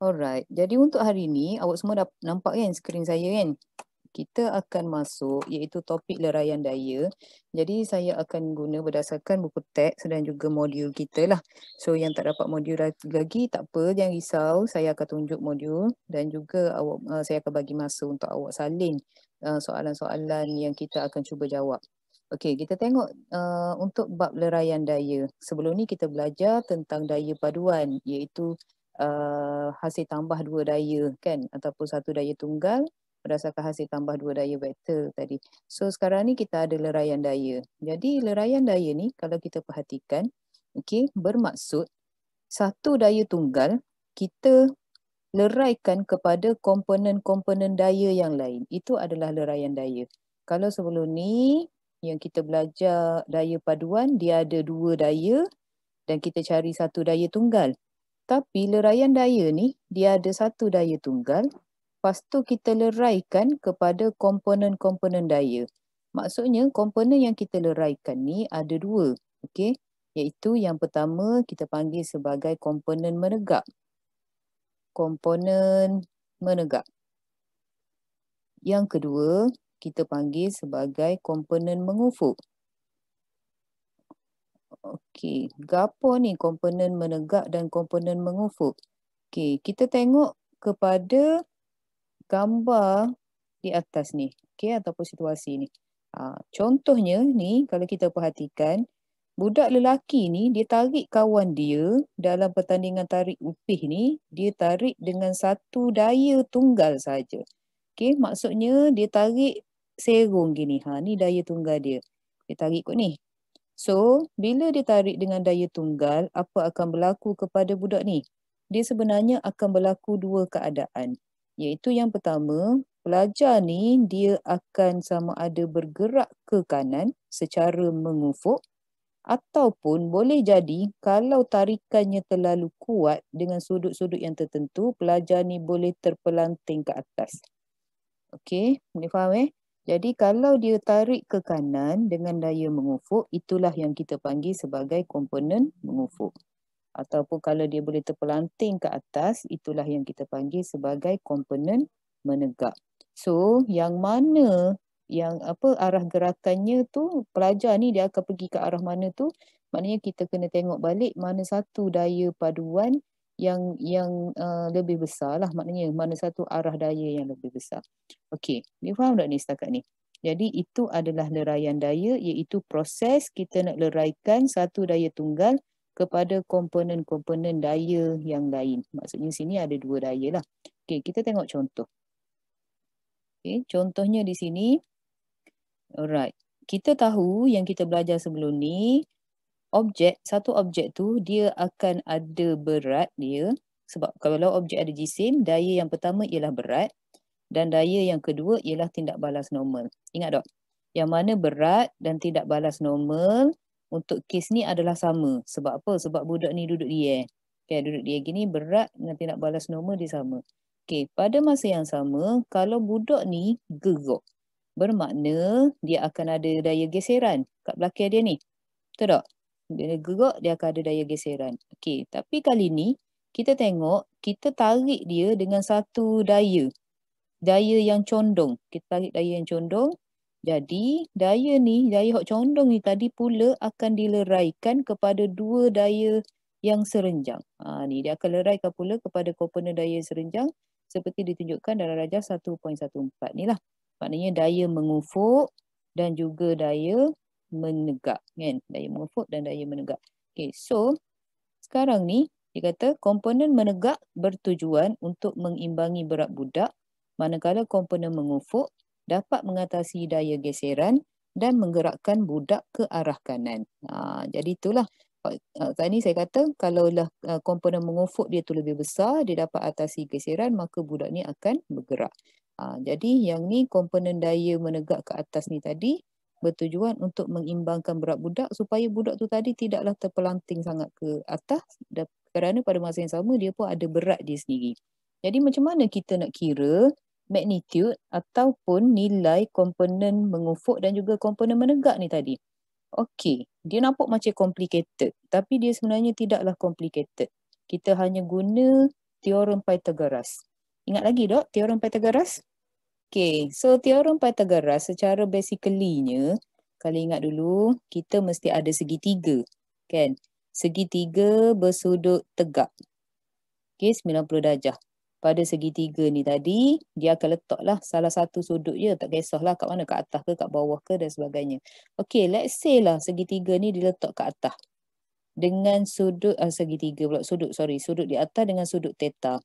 Alright, jadi untuk hari ni awak semua nampak kan skrin saya kan? Kita akan masuk iaitu topik leraian daya. Jadi saya akan guna berdasarkan buku teks dan juga modul kita lah. So yang tak dapat modul lagi tak apa, jangan risau. Saya akan tunjuk modul dan juga saya akan bagi masa untuk awak salin soalan-soalan yang kita akan cuba jawab. Okey, kita tengok untuk bab leraian daya. Sebelum ni kita belajar tentang daya paduan iaitu hasil tambah dua daya kan ataupun satu daya tunggal berdasarkan hasil tambah dua daya vektor tadi. So sekarang ni kita ada leraian daya. Jadi leraian daya ni kalau kita perhatikan, okey, bermaksud satu daya tunggal kita leraikan kepada komponen-komponen daya yang lain. Itu adalah leraian daya. Kalau sebelum ni yang kita belajar daya paduan, dia ada dua daya dan kita cari satu daya tunggal. Tapi leraian daya ni, dia ada satu daya tunggal, lepas tu kita leraikan kepada komponen-komponen daya. Maksudnya komponen yang kita leraikan ni ada dua, okey? Iaitu yang pertama kita panggil sebagai komponen menegak. Komponen menegak. Yang kedua, kita panggil sebagai komponen mengufuk. Okey, gapo ni komponen menegak dan komponen mengufuk? Okey, kita tengok kepada gambar di atas ni, okey, ataupun situasi ni. Contohnya ni kalau kita perhatikan, budak lelaki ni dia tarik kawan dia dalam pertandingan tarik upih ni, dia tarik dengan satu daya tunggal saja. Okey, maksudnya dia tarik serong gini. Ni daya tunggal dia. Dia tarik kot ni. So, bila dia tarik dengan daya tunggal, apa akan berlaku kepada budak ni? Dia sebenarnya akan berlaku dua keadaan. Iaitu yang pertama, pelajar ni dia akan sama ada bergerak ke kanan secara mengufuk ataupun boleh jadi kalau tarikannya terlalu kuat dengan sudut-sudut yang tertentu, pelajar ni boleh terpelanting ke atas. Okey, boleh faham Jadi kalau dia tarik ke kanan dengan daya mengufuk, itulah yang kita panggil sebagai komponen mengufuk. Ataupun kalau dia boleh terpelanting ke atas, itulah yang kita panggil sebagai komponen menegak. So, yang mana yang arah gerakannya tu, pelajar ni dia akan pergi ke arah mana tu, maknanya kita kena tengok balik mana satu daya paduan yang lebih besar lah, maknanya mana satu arah daya yang lebih besar. Okey, dia faham tak ni setakat ni? Jadi itu adalah leraian daya, iaitu proses kita nak leraikan satu daya tunggal kepada komponen-komponen daya yang lain. Maksudnya sini ada dua daya lah. Okey, kita tengok contoh. Okey, contohnya di sini. Alright. Kita tahu yang kita belajar sebelum ni, satu objek tu dia akan ada berat dia. Sebab kalau objek ada jisim, daya yang pertama ialah berat dan daya yang kedua ialah tindak balas normal. Ingat tak? Yang mana berat dan tindak balas normal untuk kes ni adalah sama. Sebab apa? Sebab budak ni duduk di air. Okay, duduk di air gini, berat dengan tindak balas normal dia sama. Okay, pada masa yang sama, kalau budak ni gerak, bermakna dia akan ada daya geseran kat belakang dia ni. Betul tak? Dia gerak, dia akan ada daya geseran. Okey, tapi kali ni kita tengok, kita tarik dia dengan satu daya. Daya yang condong. Kita tarik daya yang condong. Jadi, daya hok condong ni tadi pula akan dileraikan kepada dua daya yang serenjang. Ni dia akan leraikan pula kepada komponen daya serenjang seperti ditunjukkan dalam rajah 1.14 ni lah. Maknanya daya mengufuk dan juga daya menegak kan, daya mengufuk dan daya menegak. Okay, so sekarang ni dia kata komponen menegak bertujuan untuk mengimbangi berat budak, manakala komponen mengufuk dapat mengatasi daya geseran dan menggerakkan budak ke arah kanan. Jadi itulah tadi saya kata kalaulah komponen mengufuk dia tu lebih besar, dia dapat atasi geseran, maka budak ni akan bergerak. Jadi yang ni komponen daya menegak ke atas ni tadi bertujuan untuk mengimbangkan berat budak supaya budak tu tadi tidaklah terpelanting sangat ke atas kerana pada masa yang sama dia pun ada berat dia sendiri. Jadi macam mana kita nak kira magnitude ataupun nilai komponen mengufuk dan juga komponen menegak ni tadi? Okey, dia nampak macam complicated tapi dia sebenarnya tidaklah complicated. Kita hanya guna teorem Pythagoras. Ingat lagi dok teorem Pythagoras? Okay, so teorem Pythagoras secara basically-nya, kalau ingat dulu, kita mesti ada segitiga, kan? Segitiga bersudut tegak. Okay, 90 darjah. Pada segitiga ni tadi, dia akan letaklah salah satu sudut je. Tak kisahlah kat mana, kat atas ke, kat bawah ke dan sebagainya. Okay, let's say lah segitiga ni diletak kat atas. Dengan sudut, segitiga pula, sudut di atas dengan sudut theta.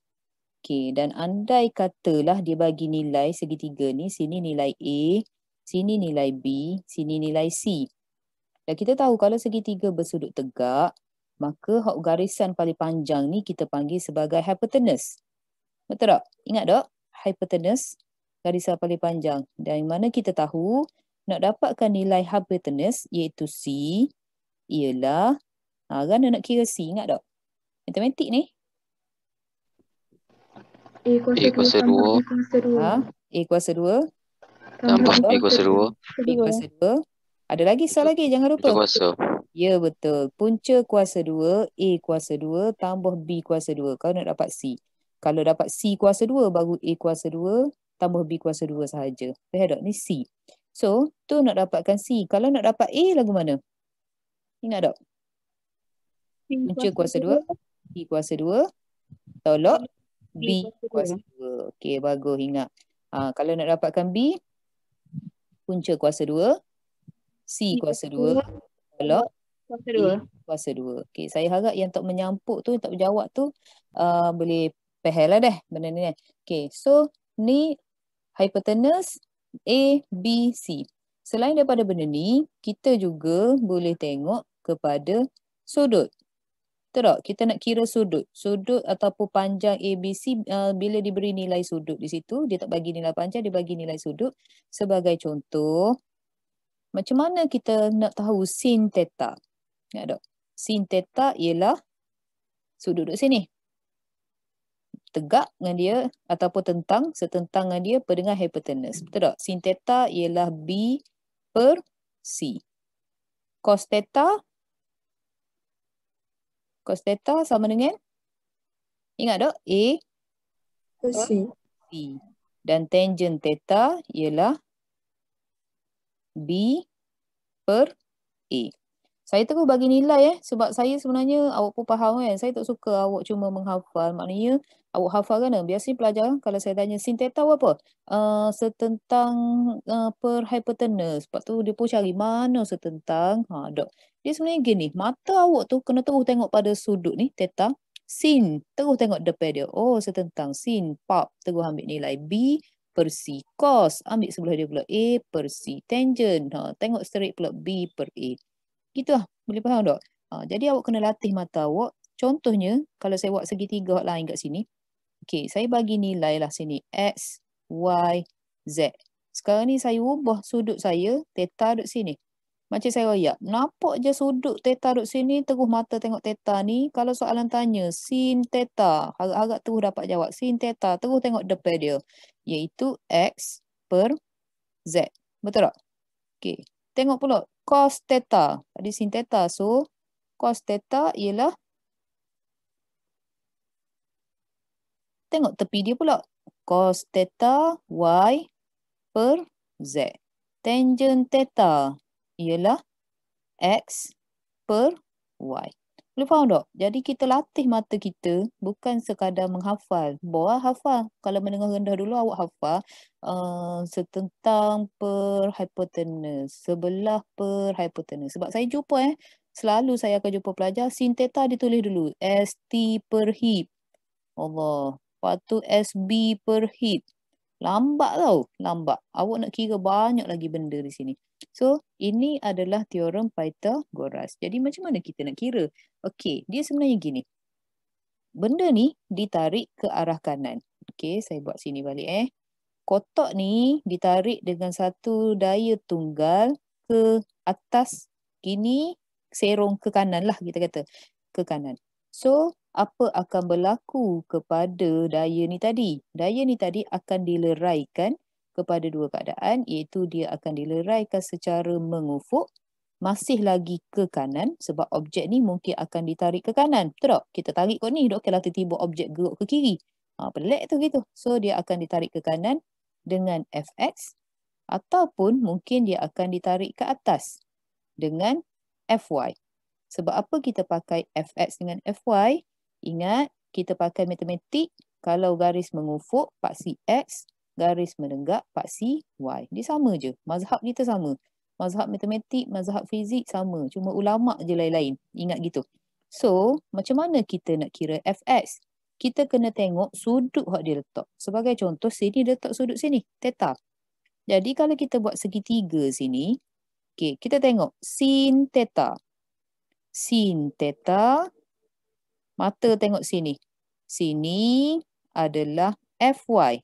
Okay, dan andai katalah dia bagi nilai segitiga ni, sini nilai A, sini nilai B, sini nilai C. Dan kita tahu kalau segitiga bersudut tegak, maka hak garisan paling panjang ni kita panggil sebagai hypotenuse. Betul tak? Ingat tak? Hypotenuse, garisan paling panjang. Dan mana kita tahu, nak dapatkan nilai hypotenuse, iaitu C, ialah, kan nak kira C, ingat tak? Matematik ni. A kuasa 2 A kuasa 2 tambah tambah B kuasa 2 B kuasa 2. Ada lagi soal lagi, jangan lupa. kuasa. Ya, betul. Punca kuasa 2, A kuasa 2 tambah B kuasa 2. Kau nak dapat C. Kalau dapat C kuasa 2, baru A kuasa 2 tambah B kuasa 2 sahaja. Faham tak? Ni C. So, tu nak dapatkan C. Kalau nak dapat A, lagu mana? Ingat tak? Punca kuasa 2, B kuasa 2, tolak B kuasa 2. Okey, bagus ingat. Kalau nak dapatkan B, punca kuasa 2, C kuasa 2, tolak A kuasa 2. Okey, saya harap yang tak menyampuk tu, tak berjawab tu, boleh faham lah dah benda ni. Okey, so ni hypotenuse A, B, C. Selain daripada benda ni, kita juga boleh tengok kepada sudut. Betul tak? Kita nak kira sudut. Sudut ataupun panjang ABC, bila diberi nilai sudut di situ, dia tak bagi nilai panjang, dia bagi nilai sudut. Sebagai contoh, macam mana kita nak tahu sin theta? Ingat tak? Sin theta ialah sudut duduk sini. Tegak dengan dia ataupun setentang dengan dia dengan hypotenuse. Betul tak? Sin theta ialah B per C. Cos theta sama dengan, ingat tak? A per C. Dan tangent theta ialah B per A. Saya terus bagi nilai sebab saya sebenarnya awak pun faham kan. Saya tak suka awak cuma menghafal. Maknanya awak hafal kan. Biasanya pelajar kalau saya tanya sin theta apa? Setentang per hypotenuse. Lepas tu dia pun cari mana setentang. Dok. Dia sebenarnya gini. Mata awak tu kena terus tengok pada sudut ni theta. Sin terus tengok depan dia. Oh setentang sin. Pap terus ambil nilai B per C. Cos ambil sebelah dia pula A per C. Tangent. Tengok straight pula B per A. Gitu lah. Boleh faham tak? Jadi awak kena latih mata awak. Contohnya, kalau saya buat segitiga lain kat sini. Okey, saya bagi nilai lah sini. X, Y, Z. Sekarang ni saya ubah sudut saya. Theta duduk sini. Macam saya royak. Nampak je sudut theta duduk sini. Terus mata tengok theta ni. Kalau soalan tanya, sin theta. Harap-harap terus dapat jawab. Sin theta. Terus tengok depan dia. Iaitu X per Z. Betul tak? Okey. Tengok pula cos theta. Tadi sin theta. So, cos theta ialah, tengok tepi dia pula. Cos theta Y per Z. Tangent theta ialah X per Y. Boleh faham tak? Jadi kita latih mata kita bukan sekadar menghafal. Bawah hafal. Kalau menengah rendah dulu awak hafal setentang per hypotenuse. Sebelah per hypotenuse. Sebab saya jumpa selalu saya akan jumpa pelajar sin theta ditulis dulu. ST per hip. Allah. Lepas tu SB per hip. Lambat tau. Lambat. Awak nak kira banyak lagi benda di sini. So, ini adalah teorem Pythagoras. Jadi, macam mana kita nak kira? Okey, dia sebenarnya gini. Benda ni ditarik ke arah kanan. Okey, saya buat sini balik Kotak ni ditarik dengan satu daya tunggal ke atas. Kini, serong ke kanan lah kita kata. Ke kanan. So, apa akan berlaku kepada daya ni tadi? Daya ni tadi akan dileraikan kepada dua keadaan, iaitu dia akan dileraikan secara mengufuk masih lagi ke kanan sebab objek ni mungkin akan ditarik ke kanan. Betul tak? Kita tarik kot ni, okeylah tiba-tiba objek geruk ke kiri. Pelik tu gitu. So dia akan ditarik ke kanan dengan fx ataupun mungkin dia akan ditarik ke atas dengan fy. Sebab apa kita pakai fx dengan fy? Ingat, kita pakai matematik, kalau garis mengufuk paksi x, garis menenggak paksi y. Dia sama je. Mazhab kita sama. Mazhab matematik, mazhab fizik sama. Cuma ulama' je lain-lain. Ingat gitu. So, macam mana kita nak kira fx? Kita kena tengok sudut yang dia letak. Sebagai contoh, sini dia letak sudut sini, theta. Jadi kalau kita buat segitiga sini, okay, kita tengok sin theta. Sin theta, mata tengok sini. Sini adalah fy.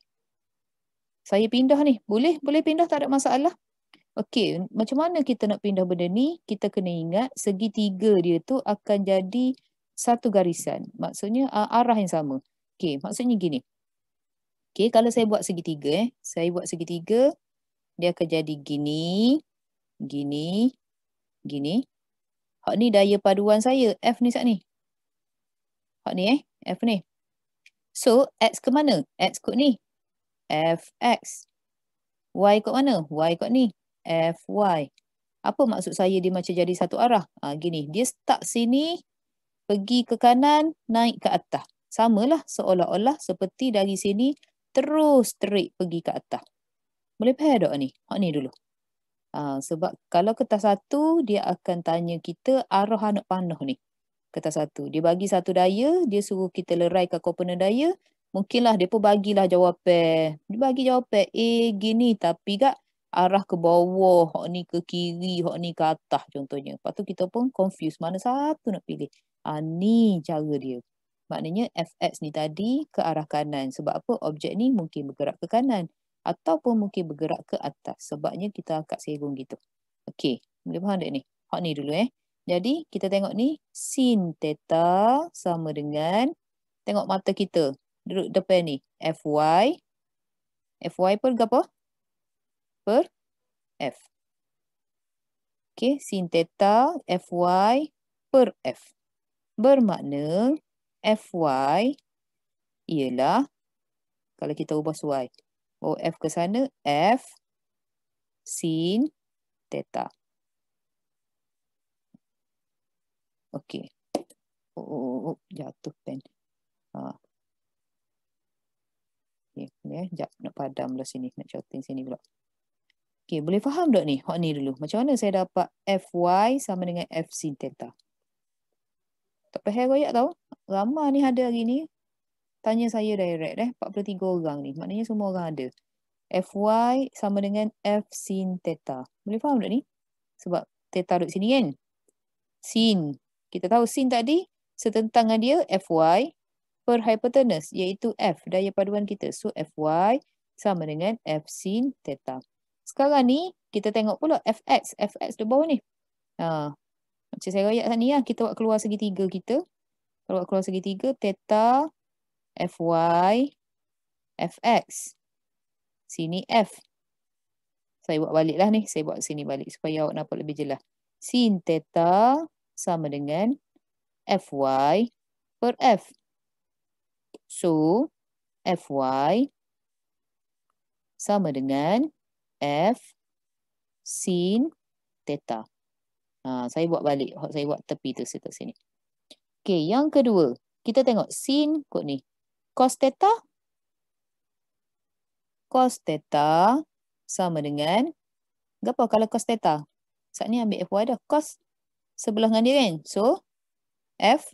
Saya pindah ni. Boleh pindah, tak ada masalah. Okey, macam mana kita nak pindah benda ni? Kita kena ingat segitiga dia tu akan jadi satu garisan. Maksudnya arah yang sama. Okey, maksudnya gini. Okey, kalau saya buat segitiga, saya buat segitiga, dia akan jadi gini, gini, gini. Hak ni daya paduan saya, F ni saat ni. Hak ni F ni. So, X ke mana? X kot ni. Fx. Y kot mana? Y kot ni. Fy. Apa maksud saya dia macam jadi satu arah? Gini, dia start sini, pergi ke kanan, naik ke atas. Samalah seolah-olah seperti dari sini terus straight pergi ke atas. Boleh faham tak ni? Hak ni dulu. Sebab kalau kertas satu, dia akan tanya kita arah anak panah ni. Kertas satu. Dia bagi satu daya, dia suruh kita leraikan komponen daya. Mungkinlah dia pun bagilah jawapan. Dia bagi jawapan A gini tapi kak arah ke bawah, hak ni ke kiri, hak ni ke atas contohnya. Lepas tu kita pun confuse mana satu nak pilih. Ni cara dia. Maknanya fx ni tadi ke arah kanan. Sebab apa? Objek ni mungkin bergerak ke kanan. Ataupun mungkin bergerak ke atas. Sebabnya kita angkat serong gitu. Okey. Boleh faham tak ni? Hak ni dulu Jadi kita tengok ni. Sin theta sama dengan. Tengok mata kita. Duduk depan ni. Fy. Fy per apa? Per F. Okey. Sin theta Fy per F. Bermakna Fy ialah. Kalau kita ubah Y. F ke sana. F sin theta. Okey. Jatuh pen. Okay, sekejap nak padam lah sini. Nak shorting sini pula. Okey, boleh faham tak ni? Hak ni dulu. Macam mana saya dapat Fy sama dengan F sin theta? Tak payah royak tau. Ramai ni ada hari ni. Tanya saya direct 43 orang ni. Maknanya semua orang ada. Fy sama dengan F sin theta. Boleh faham tak ni? Sebab theta duduk sini kan? Sin. Kita tahu sin tadi setentangan dia Fy per hypotenuse iaitu F, daya paduan kita. So Fy sama dengan F sin theta. Sekarang ni kita tengok pula Fx. Fx di bawah ni. Macam saya royak ni kita buat keluar segitiga kita. Kalau buat keluar segitiga theta Fy Fx. Sini F. Saya buat balik lah ni. Saya buat sini balik supaya awak nampak lebih jelas. Sin theta sama dengan Fy per F. So, Fy sama dengan F sin theta. Saya buat balik. Saya buat tepi tu kat sini. Okey, yang kedua. Kita tengok sin kot ni. Cos theta. Cos theta sama dengan. Apa kalau cos theta? Saat ni ambil Fy dah. Cos sebelah dengan dia kan? So, F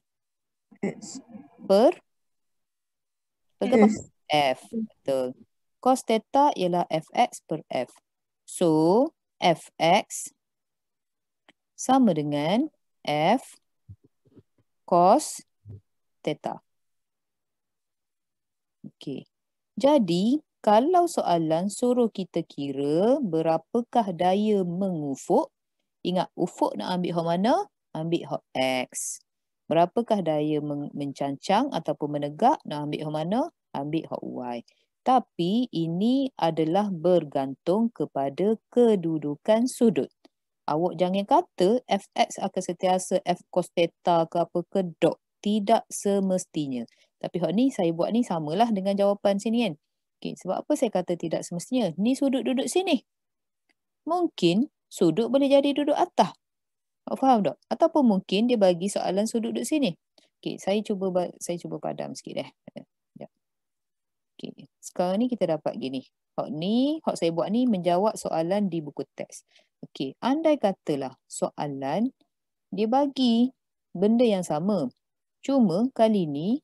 per apa? F. Betul. Cos theta ialah Fx per F. So, Fx sama dengan F cos theta. Okey. Jadi, kalau soalan suruh kita kira berapakah daya mengufuk, ingat ufuk nak ambil hak mana? Ambil hak X. Berapakah daya mencancang ataupun menegak? Nak ambil hak mana? Ambil hak Y. Tapi ini adalah bergantung kepada kedudukan sudut. awak jangan kata fx akan sentiasa f cos theta ke apa ke dot. Tidak semestinya. Tapi hak ni saya buat ni samalah dengan jawapan sini kan. Okay, sebab apa saya kata tidak semestinya? Ni sudut duduk sini. Mungkin sudut boleh jadi duduk atas. Awak faham tak? Ataupun mungkin dia bagi soalan sudut duduk sini. Okay, saya cuba padam sikit dah. Sekejap. Okay, sekarang ni kita dapat gini. Hak saya buat ni menjawab soalan di buku teks. Okay, andai katalah soalan dia bagi benda yang sama. Cuma kali ni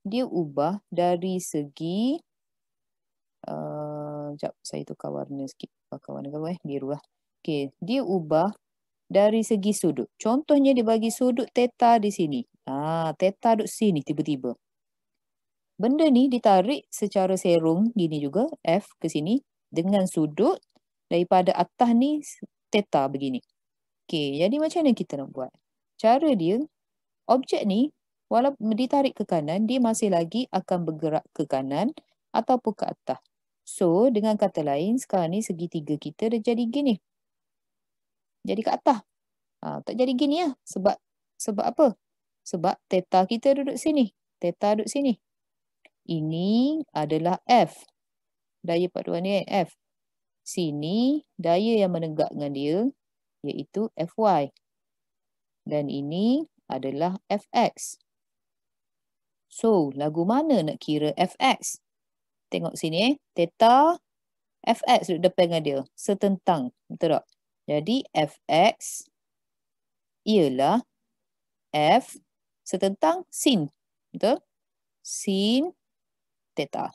dia ubah dari segi sekejap saya tukar warna sikit. Pakai warna biru lah. Okay, dia ubah dari segi sudut. Contohnya dia bagi sudut theta di sini. Theta duduk sini tiba-tiba. Benda ni ditarik secara serong gini juga, F ke sini dengan sudut daripada atas ni theta begini. Okay, jadi macam mana kita nak buat? Cara dia, objek ni walaupun ditarik ke kanan, dia masih lagi akan bergerak ke kanan ataupun ke atas. So, dengan kata lain, sekarang ni segitiga kita dah jadi gini. Jadi ke atas. Tak jadi gini lah. Sebab apa? Sebab theta kita duduk sini. Theta duduk sini. Ini adalah F. Daya paduan dia F. Sini, daya yang menegak dengan dia, iaitu Fy. Dan ini adalah Fx. So, lagu mana nak kira Fx? Tengok sini theta, Fx duduk depan dengan dia. Setentang. Betul tak? Jadi, Fx ialah F setentang sin. Betul? Sin theta.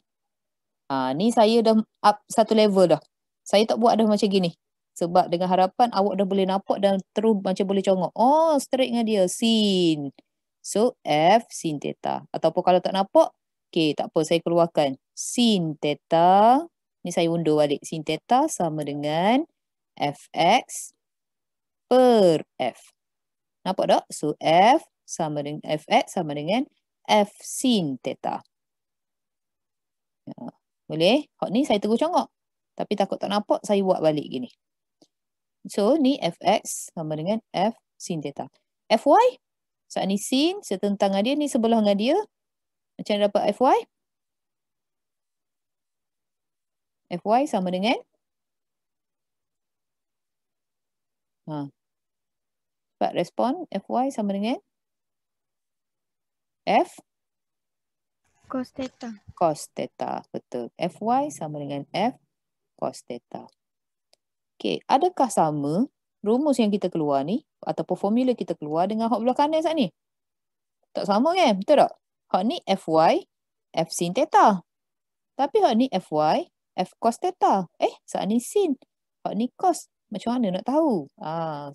Ni saya dah up satu level dah. Saya tak buat dah macam gini. Sebab dengan harapan awak dah boleh nampak dan terus macam boleh congok. Oh, straight dengan dia. Sin. So, F sin theta. Ataupun kalau tak nampak, okay, tak apa. Saya keluarkan. Sin theta. Ni saya undur balik. Sin theta sama dengan Fx per F. Nampak tak? So, F sama dengan Fx sama dengan F sin theta. Boleh? Hak ni saya terus congok. Tapi takut tak nampak, saya buat balik gini. So, ni Fx sama dengan F sin theta. Fy, saat ni sin, setentang dengan dia, ni sebelah dengan dia. Macam mana dapat Fy? Fy sama dengan? Cepat respon. Fy sama dengan? F? Cos theta. Cos theta. Betul. Fy sama dengan F cos theta. Okay, adakah sama rumus yang kita keluar ni ataupun formula kita keluar dengan hak belah kanan saat ni? Tak sama kan? Betul tak? Hak ni Fy, F sin theta. Tapi hak ni Fy, F cos theta. Saat ni sin. Hak ni cos. Macam mana nak tahu?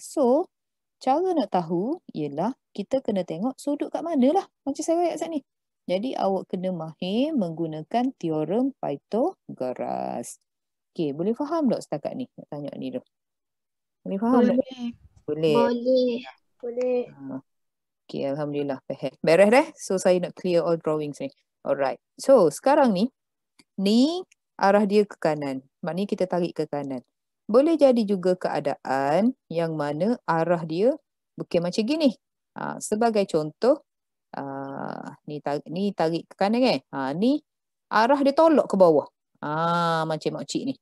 So, cara nak tahu ialah kita kena tengok sudut kat mana lah. Macam saya ayat saat ni. Jadi, awak kena mahir menggunakan teorem Pythagoras. Okay, boleh faham tak setakat ni? Nak tanya ni tu. Boleh faham tak? Boleh. Boleh. Okay, Alhamdulillah. Beres dah? So, saya nak clear all drawings ni. Alright. So, sekarang ni arah dia ke kanan. Maknanya kita tarik ke kanan. Boleh jadi juga keadaan yang mana arah dia bukan macam gini. Sebagai contoh, ni tarik ke kanan kan? Ni arah dia tolak ke bawah. Macam makcik ni.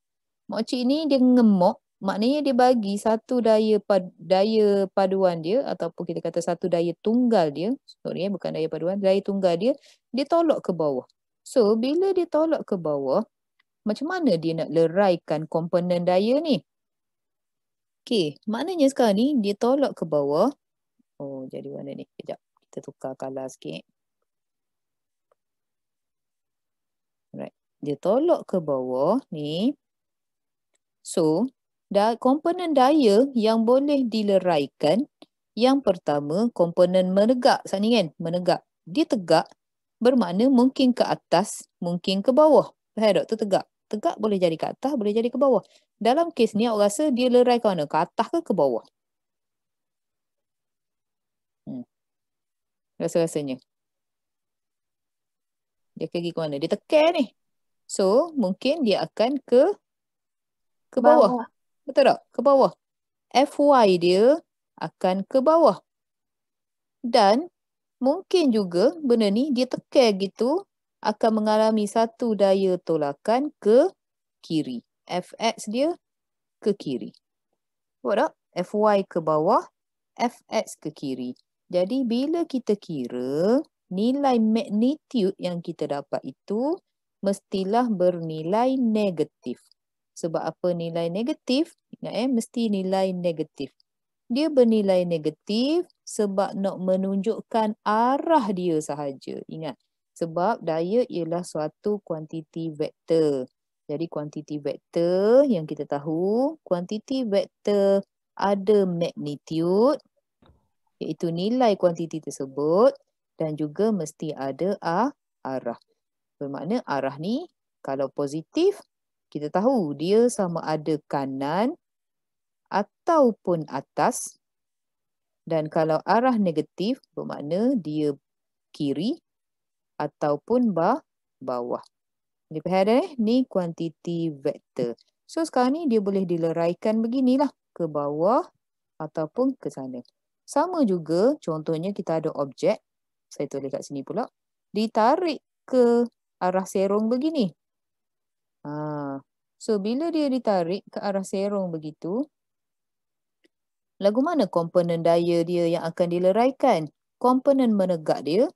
Makcik ni dia ngemok. Maknanya dia bagi satu daya paduan dia ataupun kita kata satu daya tunggal dia. Sorry bukan daya paduan. Daya tunggal dia. Dia tolak ke bawah. So bila dia tolak ke bawah, macam mana dia nak leraikan komponen daya ni? Okay, maknanya sekarang ni dia tolak ke bawah. Oh, jadi mana ni? Sekejap. Kita tukar color sikit. Right. Dia tolak ke bawah ni. So, komponen daya yang boleh dileraikan, yang pertama komponen menegak. Saat ni kan, menegak. Dia tegak bermakna mungkin ke atas, mungkin ke bawah. Faham tak? Tu tegak. Tegak boleh jadi ke atas, boleh jadi ke bawah. Dalam kes ni, awak rasa dia lerai ke mana? Ke atas ke ke bawah? Rasa-rasanya. Dia pergi ke mana? Dia tekan ni. So, mungkin dia akan ke bawah. Betul tak? Ke bawah. FY dia akan ke bawah. Dan mungkin juga benda ni dia tekan gitu akan mengalami satu daya tolakan ke kiri. Fx dia ke kiri. Nampak tak? Fy ke bawah, Fx ke kiri. Jadi bila kita kira, nilai magnitude yang kita dapat itu mestilah bernilai negatif. Sebab apa nilai negatif? Ingat mesti nilai negatif. Dia bernilai negatif sebab nak menunjukkan arah dia sahaja. Ingat, sebab daya ialah suatu kuantiti vektor. Jadi kuantiti vektor yang kita tahu, kuantiti vektor ada magnitude, iaitu nilai kuantiti tersebut, dan juga mesti ada arah. Bermakna arah ni kalau positif, kita tahu dia sama ada kanan ataupun atas. Dan kalau arah negatif, bermakna dia kiri ataupun bawah. Jadi faham ni kuantiti vektor. So sekarang ni dia boleh dileraikan beginilah. Ke bawah ataupun ke sana. Sama juga contohnya kita ada objek. Saya tulis kat sini pula. Ditarik ke arah serong begini. So bila dia ditarik ke arah serong begitu, lagu mana komponen daya dia yang akan dileraikan? Komponen menegak dia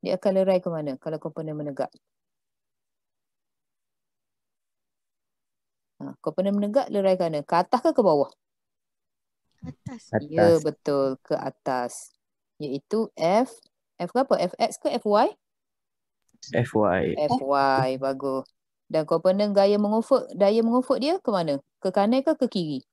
akan lerai ke mana kalau komponen menegak? Komponen menegak lerai ke mana? Ke atas ke bawah? Atas. Ya, betul. Ke atas. Iaitu F ke apa? Fx ke Fy? Fy, bagus. Dan komponen daya mengufuk dia ke mana? Ke kanan ke kiri?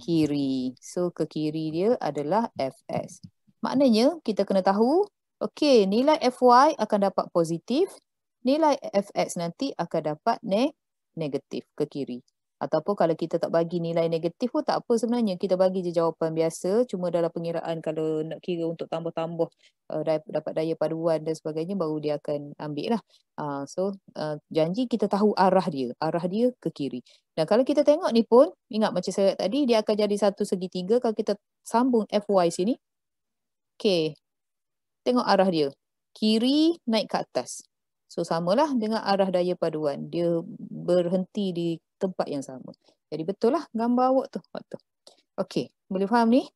Kiri. So, ke kiri dia adalah Fs. Maknanya, kita kena tahu, okey, nilai Fy akan dapat positif, nilai Fx nanti akan dapat negatif ke kiri. Ataupun kalau kita tak bagi nilai negatif pun tak apa sebenarnya. Kita bagi je jawapan biasa. Cuma dalam pengiraan kalau nak kira untuk tambah-tambah dapat daya paduan dan sebagainya, baru dia akan ambil lah. Janji kita tahu arah dia. Arah dia ke kiri. Dan kalau kita tengok ni pun, ingat macam saya tadi, dia akan jadi satu segitiga kalau kita sambung Fy sini. Okay. Tengok arah dia. Kiri naik ke atas. So, samalah dengan arah daya paduan. Dia berhenti di tempat yang sama. Jadi, betul lah gambar awak tu. Okey. Boleh faham ni?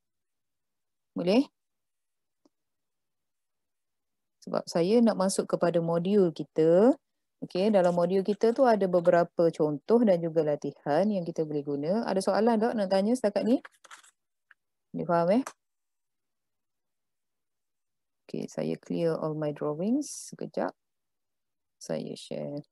Boleh? Sebab saya nak masuk kepada modul kita. Okey, dalam modul kita tu ada beberapa contoh dan juga latihan yang kita boleh guna. Ada soalan tak nak tanya setakat ni? Boleh faham Okey, saya clear all my drawings. Sekejap. Saya share.